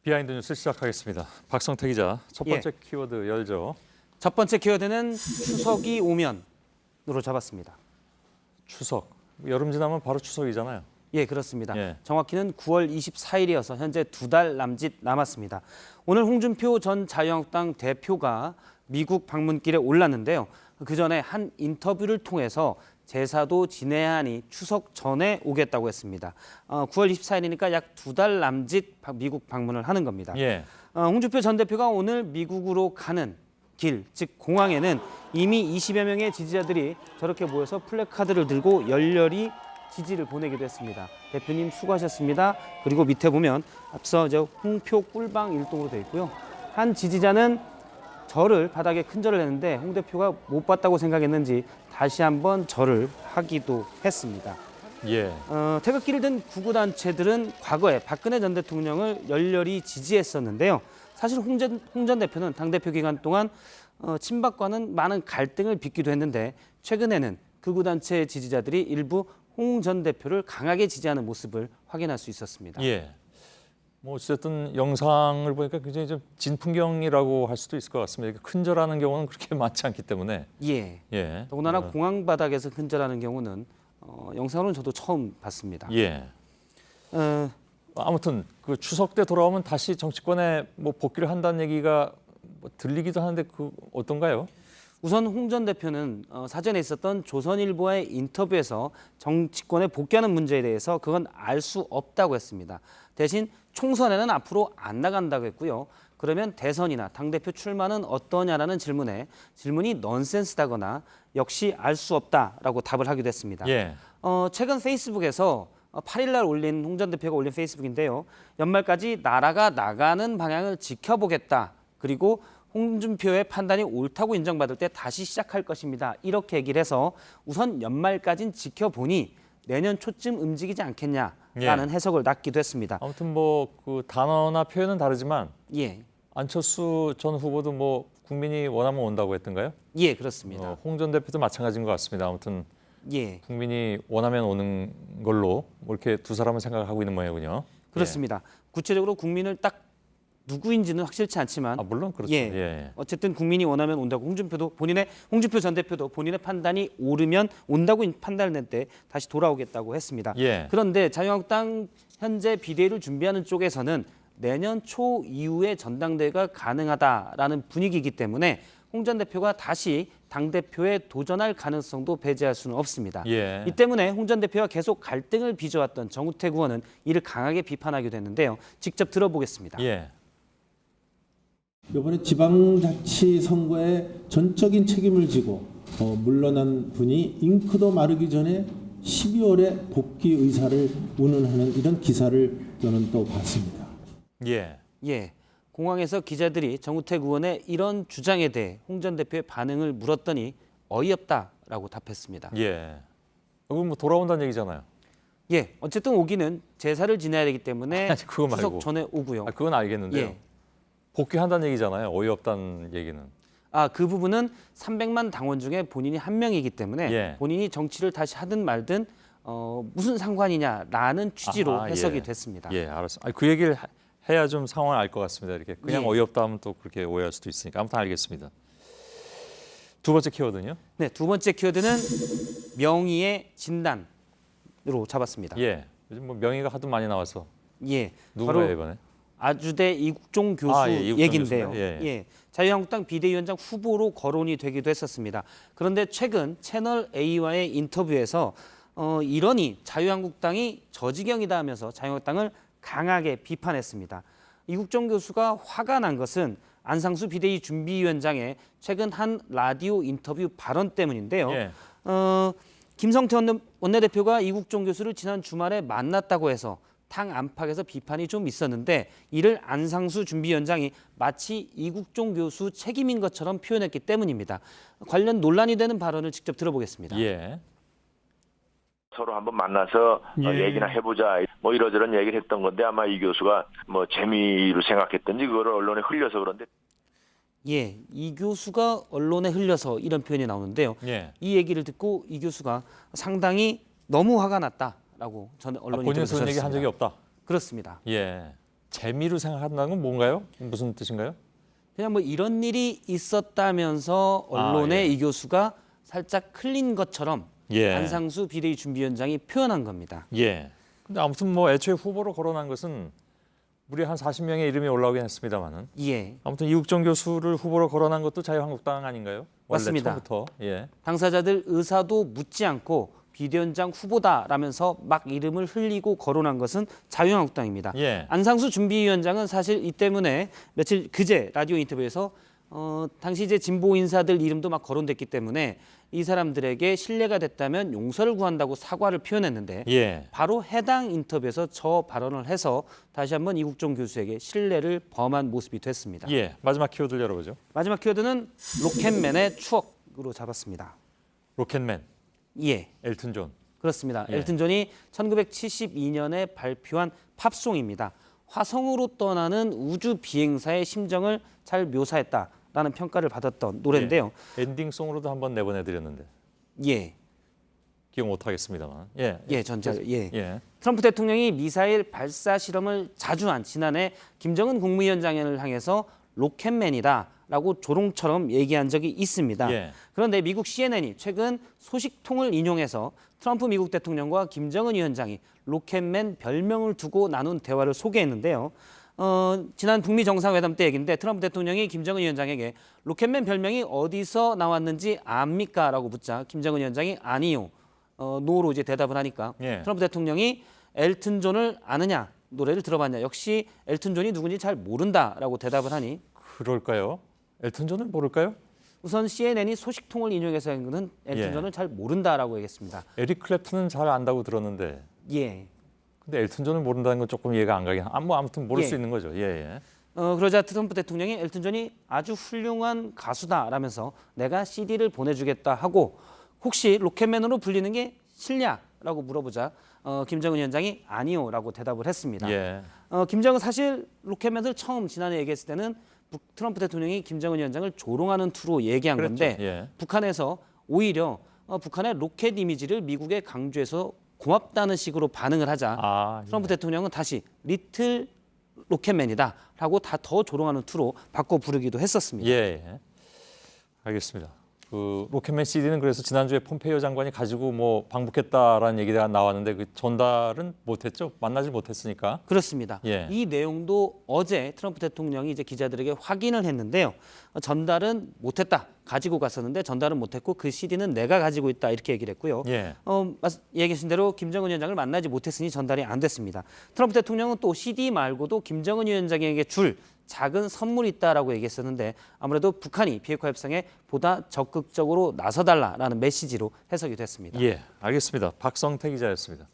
비하인드 뉴스 시작하겠습니다. 박성태 기자, 첫 번째 키워드 열죠. 첫 번째 키워드는 추석이 오면으로 잡았습니다. 추석. 여름 지나면 바로 추석이잖아요. 예, 그렇습니다. 예. 정확히는 9월 24일이어서 현재 2달 남짓 남았습니다. 오늘 홍준표 전 자유한국당 대표가 미국 방문길에 올랐는데요. 그 전에 한 인터뷰를 통해서 제사도 지내야 하니 추석 전에 오겠다고 했습니다. 9월 24일이니까 약 2달 남짓 미국 방문을 하는 겁니다. 예. 홍준표 전 대표가 오늘 미국으로 가는 길, 즉 공항에는 이미 20여 명의 지지자들이 저렇게 모여서 플래카드를 들고 열렬히 지지를 보내기도 했습니다. 대표님 수고하셨습니다. 그리고 밑에 보면 앞서 홍표 꿀방 일동으로 되어 있고요. 한 지지자는 절을 바닥에 큰 절을 했는데 홍 대표가 못 봤다고 생각했는지 다시 한번 절을 하기도 했습니다. 예. 태극기를 든 구구단체들은 과거에 박근혜 전 대통령을 열렬히 지지했었는데요. 사실 홍 전 대표는 당대표 기간 동안 친박과는 많은 갈등을 빚기도 했는데 최근에는 극우단체 지지자들이 일부 홍 전 대표를 강하게 지지하는 모습을 확인할 수 있었습니다. 예. 뭐 어쨌든 영상을 보니까 굉장히 좀 진풍경이라고 할 수도 있을 것 같습니다. 큰절하는 경우는 그렇게 많지 않기 때문에. 예. 예. 더군다나 공항 바닥에서 큰절하는 경우는 영상으로는 저도 처음 봤습니다. 예. 어, 아무튼 그 추석 때 돌아오면 다시 정치권에 뭐 복귀를 한다는 얘기가 뭐 들리기도 하는데 그 어떤가요? 우선 홍 전 대표는 사전에 있었던 조선일보와의 인터뷰에서 정치권에 복귀하는 문제에 대해서 그건 알 수 없다고 했습니다. 대신 총선에는 앞으로 안 나간다고 했고요. 그러면 대선이나 당대표 출마는 어떠냐라는 질문이 넌센스다거나 역시 알 수 없다라고 답을 하기도 했습니다. 예. 최근 페이스북에서 8일 날 올린 홍 전 대표가 올린 페이스북인데요. 연말까지 나라가 나가는 방향을 지켜보겠다. 그리고 홍준표의 판단이 옳다고 인정받을 때 다시 시작할 것입니다. 이렇게 얘기를 해서 우선 연말까지는 지켜보니 내년 초쯤 움직이지 않겠냐라는 해석을 낳기도 했습니다. 아무튼 뭐 그 단어나 표현은 다르지만 예, 안철수 전 후보도 뭐 국민이 원하면 온다고 했던가요? 예, 그렇습니다. 홍 전 대표도 마찬가지인 것 같습니다. 아무튼 예, 국민이 원하면 오는 걸로 뭐 이렇게 두 사람은 생각하고 있는 모양이군요. 그렇습니다. 구체적으로 국민을 딱 누구인지는 확실치 않지만 물론 그렇죠. 예. 어쨌든 국민이 원하면 온다고 홍준표 전 대표도 본인의 판단이 옳으면 온다고 판단을 낼 때 다시 돌아오겠다고 했습니다. 예. 그런데 자유한국당 현재 비대위를 준비하는 쪽에서는 내년 초 이후에 전당대회가 가능하다라는 분위기이기 때문에 홍 전 대표가 다시 당대표에 도전할 가능성도 배제할 수는 없습니다. 예. 이 때문에 홍 전 대표와 계속 갈등을 빚어왔던 정우택 의원은 이를 강하게 비판하기도 했는데요. 직접 들어보겠습니다. 예. 이번에 지방자치 선거에 전적인 책임을 지고 물러난 분이 잉크도 마르기 전에 12월에 복귀 의사를 운운하는 이런 기사를 저는 또 봤습니다. 예. 예, 공항에서 기자들이 정우택 의원의 이런 주장에 대해 홍 전 대표의 반응을 물었더니 어이없다라고 답했습니다. 예. 그건 뭐 돌아온다는 얘기잖아요. 예, 어쨌든 오기는 제사를 지내야 되기 때문에 아니, 그거 말고. 추석 전에 오고요. 그건 알겠는데요. 예. 복귀한다는 얘기잖아요. 어이없다는 얘기는. 그 부분은 300만 당원 중에 본인이 한 명이기 때문에 예. 본인이 정치를 다시 하든 말든 무슨 상관이냐라는 취지로 아하, 해석이 예. 됐습니다. 예, 알았어. 그 얘기를 해야 좀 상황을 알 것 같습니다. 이렇게 그냥 예. 어이없다 하면 또 그렇게 오해할 수도 있으니까. 아무튼 알겠습니다. 두 번째 키워드는요? 네, 두 번째 키워드는 명의의 진단으로 잡았습니다. 예. 요즘 뭐 명의가 하도 많이 나와서 예, 누구예요 바로 이번에? 아주대 이국종 교수 이국종 얘긴데요. 교수인가요? 예. 자유한국당 비대위원장 후보로 거론이 되기도 했었습니다. 그런데 최근 채널 A와의 인터뷰에서 이러니 자유한국당이 저지경이다 하면서 자유한국당을 강하게 비판했습니다. 이국종 교수가 화가 난 것은 안상수 비대위 준비위원장의 최근 한 라디오 인터뷰 발언 때문인데요. 예. 김성태 원내대표가 이국종 교수를 지난 주말에 만났다고 해서 당 안팎에서 비판이 좀 있었는데 이를 안상수 준비위원장이 마치 이국종 교수 책임인 것처럼 표현했기 때문입니다. 관련 논란이 되는 발언을 직접 들어보겠습니다. 예. 서로 한번 만나서 얘기나 해보자 뭐 이러저런 얘기를 했던 건데 아마 이 교수가 뭐 재미로 생각했던지 그거를 언론에 흘려서 그런데 예, 이 교수가 언론에 흘려서 이런 표현이 나오는데요. 예. 이 얘기를 듣고 이 교수가 상당히 너무 화가 났다라고 저는 언론이 본인 그런 얘기 한 들었습니다. 적이 없다. 그렇습니다. 예. 재미로 생각한다는 건 뭔가요? 무슨 뜻인가요? 그냥 뭐 이런 일이 있었다면서 언론에 예. 이 교수가 살짝 흘린 것처럼 예. 안상수 비대위 준비위원장이 표현한 겁니다. 예. 근데 아무튼 뭐 애초에 후보로 거론한 것은 무려 한 40명의 이름이 올라오긴 했습니다만은 예. 아무튼 이국정 교수를 후보로 거론한 것도 자유한국당 아닌가요? 원래 맞습니다. 처음부터. 예. 당사자들 의사도 묻지 않고 비대위원장 후보다라면서 막 이름을 흘리고 거론한 것은 자유한국당입니다. 예. 안상수 준비위원장은 사실 이 때문에 며칠 그제 라디오 인터뷰에서 당시 이제 진보 인사들 이름도 막 거론됐기 때문에 이 사람들에게 신뢰가 됐다면 용서를 구한다고 사과를 표현했는데 예. 바로 해당 인터뷰에서 저 발언을 해서 다시 한번 이국종 교수에게 신뢰를 범한 모습이 됐습니다. 예. 마지막 키워드를 열어보죠. 마지막 키워드는 로켓맨의 추억으로 잡았습니다. 로켓맨, 예, 엘튼 존. 그렇습니다. 예. 엘튼 존이 1972년에 발표한 팝송입니다. 화성으로 떠나는 우주 비행사의 심정을 잘 묘사했다라는 평가를 받았던 노래인데요. 예. 엔딩송으로도 한번 내보내드렸는데 예, 기억 못하겠습니다만. 예. 예, 전잘 예. 예. 트럼프 대통령이 미사일 발사 실험을 자주 한 지난해 김정은 국무위원장을 향해서 로켓맨이다라고 조롱처럼 얘기한 적이 있습니다. 예. 그런데 미국 CNN이 최근 소식통을 인용해서 트럼프 미국 대통령과 김정은 위원장이 로켓맨 별명을 두고 나눈 대화를 소개했는데요. 지난 북미 정상회담 때 얘기인데 트럼프 대통령이 김정은 위원장에게 로켓맨 별명이 어디서 나왔는지 압니까? 라고 묻자 김정은 위원장이 아니요. 노로 이제 대답을 하니까 예. 트럼프 대통령이 엘튼 존을 아느냐? 노래를 들어봤냐? 역시 엘튼 존이 누군지 잘 모른다라고 대답을 하니 그럴까요? 엘튼 존을 모를까요? 우선 CNN이 소식통을 인용해서 한 것은 엘튼 예. 존을 잘 모른다라고 얘기했습니다. 에릭 클랩튼은 잘 안다고 들었는데 예. 근데 엘튼 존을 모른다는 건 조금 이해가 안 가긴. 뭐 아무튼 모를 예. 수 있는 거죠. 예, 예. 그러자 트럼프 대통령이 엘튼 존이 아주 훌륭한 가수다라면서 내가 CD를 보내주겠다 하고 혹시 로켓맨으로 불리는 게 실냐라고 물어보자 김정은 위원장이 아니요라고 대답을 했습니다. 예. 김정은 사실 로켓맨을 처음 지난해 얘기했을 때는 트럼프 대통령이 김정은 위원장을 조롱하는 투로 얘기한 그랬죠. 건데 예. 북한에서 오히려 북한의 로켓 이미지를 미국에 강조해서 고맙다는 식으로 반응을 하자 아, 트럼프 대통령은 다시 리틀 로켓맨이다라고 다 더 조롱하는 투로 바꿔 부르기도 했었습니다. 예, 예. 알겠습니다. 그 로켓맨 CD는 그래서 지난주에 폼페이오 장관이 가지고 뭐 방북했다라는 얘기가 나왔는데 그 전달은 못했죠. 만나질 못했으니까. 그렇습니다. 예. 이 내용도 어제 트럼프 대통령이 이제 기자들에게 확인을 했는데요. 전달은 못했다. 가지고 갔었는데 전달은 못했고 그 CD는 내가 가지고 있다 이렇게 얘기를 했고요. 예. 얘기하신 대로 김정은 위원장을 만나지 못했으니 전달이 안 됐습니다. 트럼프 대통령은 또 CD 말고도 김정은 위원장에게 줄 작은 선물이 있다라고 얘기했었는데 아무래도 북한이 비핵화 협상에 보다 적극적으로 나서달라라는 메시지로 해석이 됐습니다. 예, 알겠습니다. 박성태 기자였습니다.